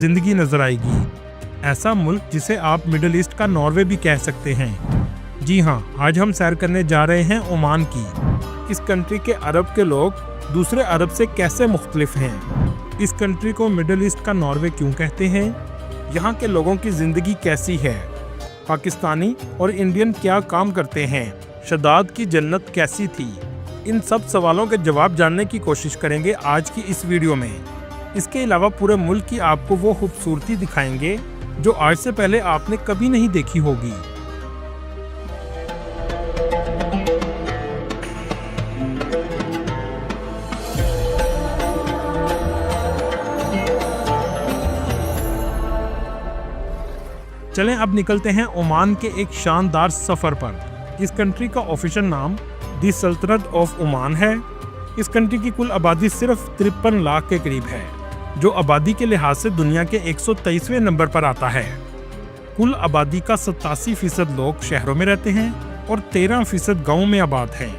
जिंदगी नजर आएगी। ऐसा मुल्क जिसे आप मिडिल ईस्ट का नॉर्वे भी कह सकते हैं। जी हाँ, आज हम सैर करने जा रहे हैं ओमान की। इस कंट्री के अरब के लोग दूसरे अरब से कैसे मुख्तलिफ हैं? इस कंट्री को मिडिल ईस्ट का नॉर्वे क्यों कहते हैं? यहाँ के लोगों की ज़िंदगी कैसी है? पाकिस्तानी और इंडियन क्या काम करते हैं? शदाद की जन्नत कैसी थी? इन सब सवालों के जवाब जानने की कोशिश करेंगे आज की इस वीडियो में। इसके अलावा पूरे मुल्क की आपको वो खूबसूरती दिखाएंगे जो आज से पहले आपने कभी नहीं देखी होगी। चलें अब निकलते हैं ओमान के एक शानदार सफ़र पर। इस कंट्री का ऑफिशियल नाम दी सल्तनत ऑफ ओमान है। इस कंट्री की कुल आबादी सिर्फ 53 लाख के करीब है, जो आबादी के लिहाज से दुनिया के 123वें नंबर पर आता है। कुल आबादी का 87% लोग शहरों में रहते हैं और 13% गाँव में आबाद हैं।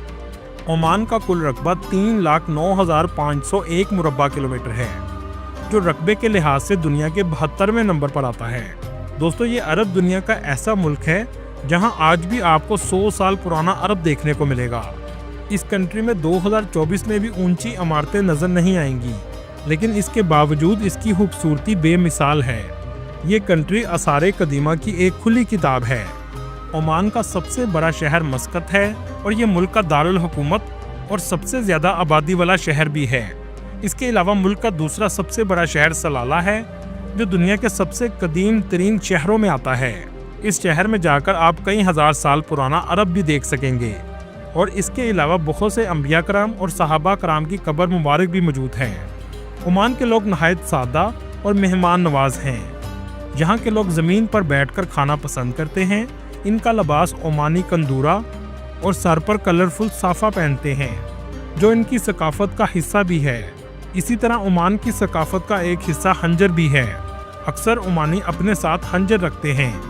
ओमान का कुल रकबा 3,09,501 मुरब्बा किलोमीटर है, जो रकबे के लिहाज से दुनिया के 72वें नंबर पर आता है। दोस्तों, ये अरब दुनिया का ऐसा मुल्क है जहां आज भी आपको 100 साल पुराना अरब देखने को मिलेगा। इस कंट्री में 2024 में भी ऊंची इमारतें नजर नहीं आएंगी, लेकिन इसके बावजूद इसकी खूबसूरती बेमिसाल है। ये कंट्री आसारे कदीमा की एक खुली किताब है। ओमान का सबसे बड़ा शहर मस्कत है और ये मुल्क का दारुल हुकूमत और सबसे ज़्यादा आबादी वाला शहर भी है। इसके अलावा मुल्क का दूसरा सबसे बड़ा शहर सलाला है, जो दुनिया के सबसे कदीम तरीन शहरों में आता है। इस शहर में जाकर आप कई हज़ार साल पुराना अरब भी देख सकेंगे और इसके अलावा बहुत से अंबिया कराम और सहाबा कराम की कब्र मुबारक भी मौजूद है। ओमान के लोग नहायत सादा और मेहमान नवाज हैं। यहाँ के लोग ज़मीन पर बैठकर खाना पसंद करते हैं। इनका लिबास ओमानी कंदूरा और सर पर कलरफुल साफ़ा पहनते हैं, जो इनकी सकाफत का हिस्सा भी है। इसी तरह ओमान की सकाफत का एक हिस्सा हंजर भी है। अक्सर ओमानी अपने साथ हंजर रखते हैं।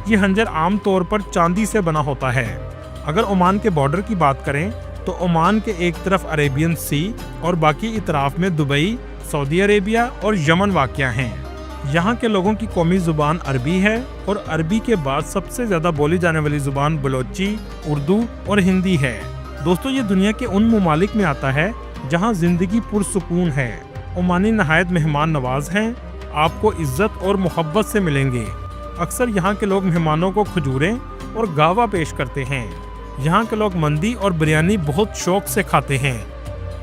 ये हंजर आम तौर पर चांदी से बना होता है। अगर ओमान के बॉर्डर की बात करें तो ओमान के एक तरफ अरेबियन सी और बाकी इतराफ में दुबई, सऊदी अरेबिया और यमन वाक़या हैं। यहाँ के लोगों की कौमी ज़ुबान अरबी है और अरबी के बाद सबसे ज़्यादा बोली जाने वाली ज़ुबान बलोची, उर्दू और हिंदी है। दोस्तों, ये दुनिया के उन ममालिक में आता है जहाँ ज़िंदगी पुरसुकून है। ओमानी नहायत मेहमान नवाज हैं, आपको इज्जत और मोहब्बत से मिलेंगे। अक्सर यहाँ के लोग मेहमानों को खजूरें और गावा पेश करते हैं। यहाँ के लोग मंदी और बिरयानी बहुत शौक से खाते हैं।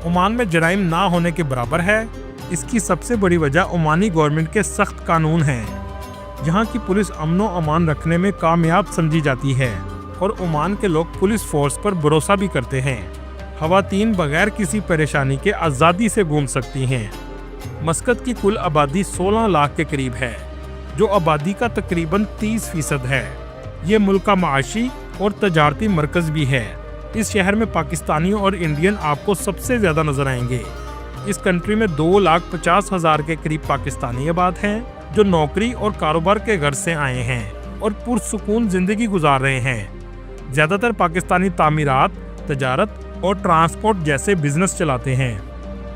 ओमान में जराइम ना होने के बराबर है। इसकी सबसे बड़ी वजह ओमानी गवर्नमेंट के सख्त कानून हैं। यहाँ की पुलिस अमनो अमान रखने में कामयाब समझी जाती है और ओमान के लोग पुलिस फोर्स पर भरोसा भी करते हैं। ख़वातीन बगैर किसी परेशानी के आज़ादी से घूम सकती हैं। मस्कत की कुल आबादी 16 लाख के करीब है, जो आबादी का तकरीबन 30% है। ये मुल्क का माशी और तजारती मरकज़ भी है। इस शहर में पाकिस्तानियों और इंडियन आपको सबसे ज़्यादा नज़र आएंगे। इस कंट्री में 2,50,000 के करीब पाकिस्तानी आबाद हैं, जो नौकरी और कारोबार के घर से आए हैं और पुरसुकून ज़िंदगी गुजार रहे हैं। ज़्यादातर पाकिस्तानी तामीरात, तजारत और ट्रांसपोर्ट जैसे बिजनेस चलाते हैं।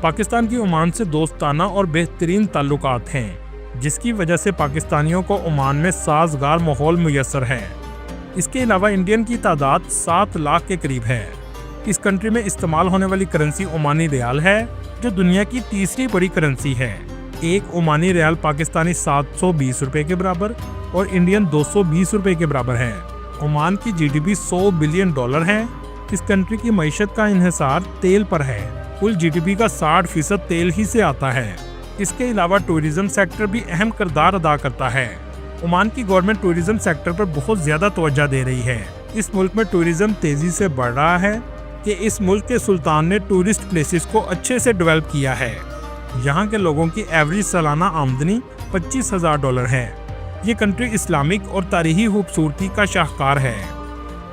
पाकिस्तान की ओमान से दोस्ताना और बेहतरीन ताल्लुकात हैं, जिसकी वजह से पाकिस्तानियों को ओमान में साजगार माहौल मुयस्सर है। इसके अलावा इंडियन की तादाद 7 लाख के करीब है। इस कंट्री में इस्तेमाल होने वाली करेंसी ओमानी रियाल है, जो दुनिया की तीसरी बड़ी करेंसी है। एक ओमानी रियाल पाकिस्तानी 720 रुपये के बराबर और इंडियन 220 रुपये के बराबर है। ओमान की GDP $100 बिलियन है। इस कंट्री की मईशत का इन्हिसार तेल पर है। कुल GDP का 60% तेल ही से आता है। इसके अलावा टूरिज्म सेक्टर भी अहम किरदार अदा करता है। ओमान की गवर्नमेंट टूरिज्म सेक्टर पर बहुत ज़्यादा तवज्जो दे रही है। इस मुल्क में टूरिज्म तेज़ी से बढ़ रहा है कि इस मुल्क के सुल्तान ने टूरिस्ट प्लेसेस को अच्छे से डेवलप किया है। यहाँ के लोगों की एवरेज सालाना आमदनी $25,000 है। ये कंट्री इस्लामिक और तारीखी खूबसूरती का शाहकार है।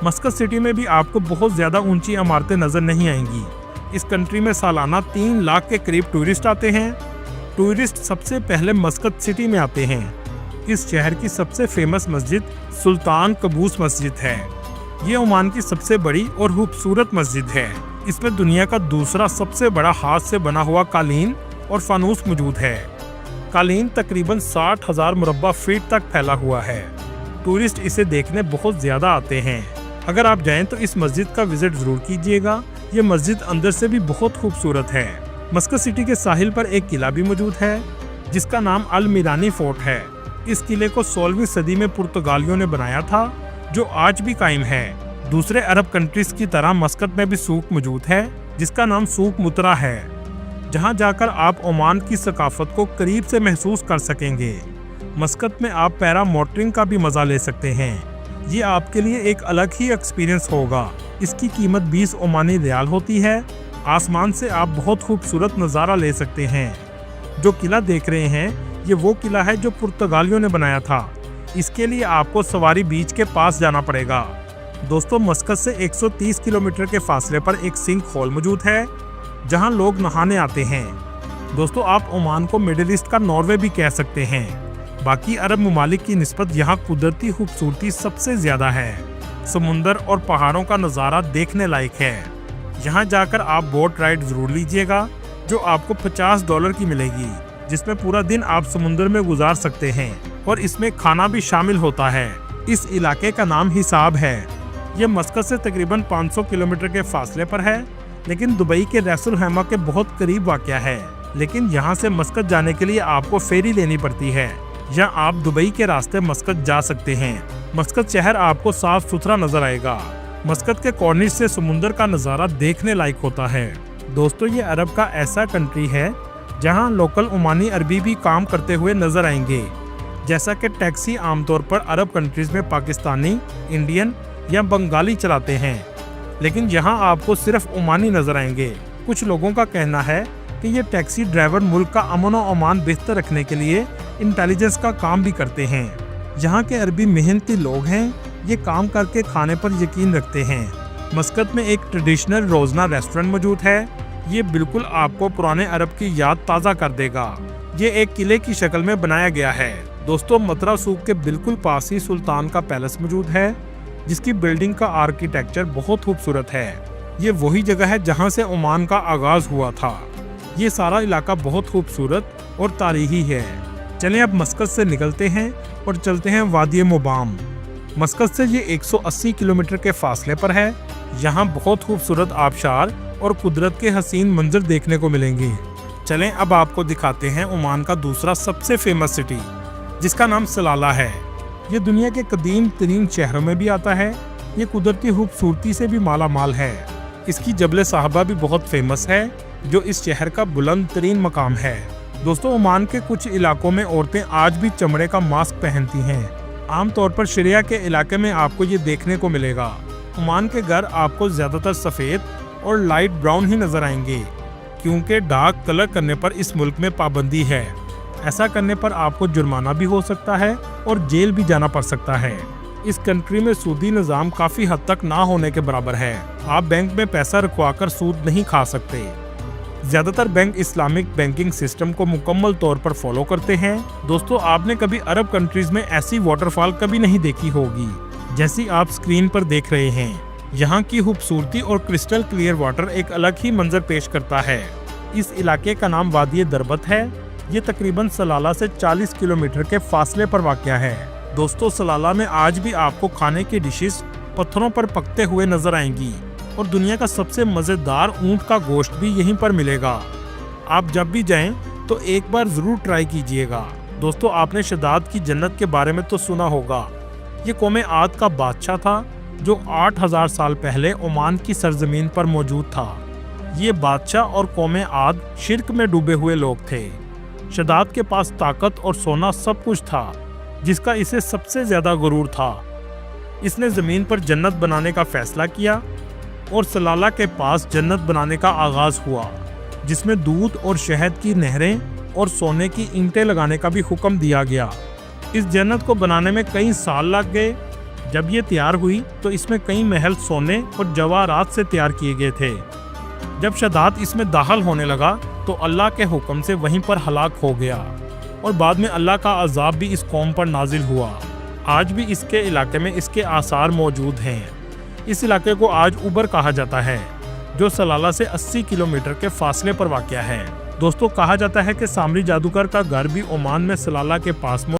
मस्कत सिटी में भी आपको बहुत ज़्यादा ऊंची इमारतें नज़र नहीं आएंगी। इस कंट्री में सालाना 3 लाख के करीब टूरिस्ट आते हैं। टूरिस्ट सबसे पहले मस्कत सिटी में आते हैं। इस शहर की सबसे फेमस मस्जिद सुल्तान कबूस मस्जिद है। ये ओमान की सबसे बड़ी और खूबसूरत मस्जिद है। इसमें दुनिया का दूसरा सबसे बड़ा हाथ से बना हुआ कालीन और फानूस मौजूद है। कालीन तकरीबन 60,000 मुरब्बा फीट तक फैला हुआ है। टूरिस्ट इसे देखने बहुत ज्यादा आते हैं। अगर आप जाएं तो इस मस्जिद का विजिट जरूर कीजिएगा। ये मस्जिद अंदर से भी बहुत खूबसूरत है। मस्कत सिटी के साहिल पर एक किला भी मौजूद है जिसका नाम अल मिरानी फोर्ट है। इस किले को 16वीं सदी में पुर्तगालियों ने बनाया था, जो आज भी कायम है। दूसरे अरब कंट्रीज की तरह मस्कत में भी सूक मौजूद है जिसका नाम सूक मुतरा है, जहां जाकर आप ओमान की सकाफत को करीब से महसूस कर सकेंगे। मस्कत में आप पैरा मोटरिंग का भी मजा ले सकते हैं। ये आपके लिए एक अलग ही एक्सपीरियंस होगा। इसकी कीमत 20 ओमानी रियाल होती है। आसमान से आप बहुत खूबसूरत नज़ारा ले सकते हैं। जो किला देख रहे हैं ये वो किला है जो पुर्तगालियों ने बनाया था। इसके लिए आपको सवारी बीच के पास जाना पड़ेगा। दोस्तों, मस्कत से 130 किलोमीटर के फासले पर एक सिंक होल मौजूद है जहां लोग नहाने आते हैं। दोस्तों, आप ओमान को मिडिल ईस्ट का नॉर्वे भी कह सकते हैं। बाकी अरब ममालिक की निस्बत यहाँ कुदरती खूबसूरती सबसे ज्यादा है। समुंदर और पहाड़ों का नज़ारा देखने लायक है। यहाँ जाकर आप बोट राइड जरूर लीजिएगा जो आपको $50 की मिलेगी, जिसमें पूरा दिन आप समुंदर में गुजार सकते हैं और इसमें खाना भी शामिल होता है। इस इलाके का नाम हिसाब है। ये मस्कत से तकरीबन 500 किलोमीटर के फासले पर है, लेकिन दुबई के रैस अल खैमा के बहुत करीब वाक़या है। लेकिन यहाँ से मस्कत जाने के लिए आपको फेरी लेनी पड़ती है, या आप दुबई के रास्ते मस्कत जा सकते हैं। मस्कत शहर आपको साफ सुथरा नजर आएगा। मस्कत के कॉर्निश से समुंदर का नज़ारा देखने लायक होता है। दोस्तों, ये अरब का ऐसा कंट्री है जहां लोकल ओमानी अरबी भी काम करते हुए नजर आएंगे। जैसा कि टैक्सी आमतौर पर अरब कंट्रीज में पाकिस्तानी, इंडियन या बंगाली चलाते हैं, लेकिन यहाँ आपको सिर्फ ओमानी नजर आएंगे। कुछ लोगों का कहना है कि ये टैक्सी ड्राइवर मुल्क का अमन और अमान बेहतर रखने के लिए इंटेलिजेंस का काम भी करते हैं। यहाँ के अरबी मेहनती लोग हैं, ये काम करके खाने पर यकीन रखते हैं। मस्कत में एक ट्रेडिशनल रोजना रेस्टोरेंट मौजूद है। ये बिल्कुल आपको पुराने अरब की याद ताज़ा कर देगा। ये एक किले की शक्ल में बनाया गया है। दोस्तों, मतरा सूक के बिल्कुल पास ही सुल्तान का पैलेस मौजूद है, जिसकी बिल्डिंग का आर्किटेक्चर बहुत खूबसूरत है। ये वही जगह है जहाँ से ओमान का आगाज हुआ था। ये सारा इलाका बहुत खूबसूरत और तारीखी है। चलें अब मस्कत से निकलते हैं और चलते हैं वादी मुबाम। मस्कत से ये 180 किलोमीटर के फासले पर है। यहाँ बहुत खूबसूरत आबशार और कुदरत के हसीन मंजर देखने को मिलेंगे। चलें अब आपको दिखाते हैं ओमान का दूसरा सबसे फेमस सिटी, जिसका नाम सलाला है। ये दुनिया के कदीम तरीन शहरों में भी आता है। ये कुदरती खूबसूरती से भी माला माल है। इसकी जबल साहबा भी बहुत फेमस है, जो इस शहर का बुलंद तरीन मकाम है। दोस्तों, ओमान के कुछ इलाकों में औरतें आज भी चमड़े का मास्क पहनती हैं। आमतौर पर शरिया के इलाके में आपको ये देखने को मिलेगा। ओमान के घर आपको ज्यादातर सफ़ेद और लाइट ब्राउन ही नजर आएंगे, क्योंकि डार्क कलर करने पर इस मुल्क में पाबंदी है। ऐसा करने पर आपको जुर्माना भी हो सकता है और जेल भी जाना पड़ सकता है। इस कंट्री में सूदी निज़ाम काफ़ी हद तक ना होने के बराबर है। आप बैंक में पैसा रखवाकर सूद नहीं खा सकते। ज़्यादातर बैंक इस्लामिक बैंकिंग सिस्टम को मुकम्मल तौर पर फॉलो करते हैं। दोस्तों, आपने कभी अरब कंट्रीज में ऐसी वाटरफॉल कभी नहीं देखी होगी जैसी आप स्क्रीन पर देख रहे हैं। यहाँ की खूबसूरती और क्रिस्टल क्लियर वाटर एक अलग ही मंजर पेश करता है। इस इलाके का नाम वादी दरबत है। ये तकरीबन सलाला से 40 किलोमीटर के फासले पर वाक़या है। दोस्तों, सलाला में आज भी आपको खाने की डिशेस पत्थरों पर पकते हुए नजर आएंगी और दुनिया का सबसे मज़ेदार ऊँट का गोश्त भी यहीं पर मिलेगा। आप जब भी जाएं तो एक बार ज़रूर ट्राई कीजिएगा। दोस्तों, आपने शदाद की जन्नत के बारे में तो सुना होगा। ये कौम आद का बादशाह था जो 8000 साल पहले ओमान की सरजमीन पर मौजूद था। ये बादशाह और कौम आद शिर्क में डूबे हुए लोग थे। शदाद के पास ताकत और सोना सब कुछ था, जिसका इसे सबसे ज़्यादा गुरूर था। इसने ज़मीन पर जन्नत बनाने का फैसला किया और सलाला के पास जन्नत बनाने का आगाज़ हुआ, जिसमें दूध और शहद की नहरें और सोने की ईंटें लगाने का भी हुक्म दिया गया। इस जन्नत को बनाने में कई साल लग गए। जब ये तैयार हुई तो इसमें कई महल सोने और जवाहरात से तैयार किए गए थे। जब शदाद इसमें दाखिल होने लगा तो अल्लाह के हुक्म से वहीं पर हलाक हो गया और बाद में अल्लाह का अजाब भी इस कौम पर नाजिल हुआ। आज भी इसके इलाके में इसके आसार मौजूद हैं। इस इलाके को आज उबर कहा जाता है, जो सलाला से 80 किलोमीटर के फासले पर वाक़या है। दोस्तों कहा जाता है कि सामरी जादूगर का घर भी ओमान में सलाला के पास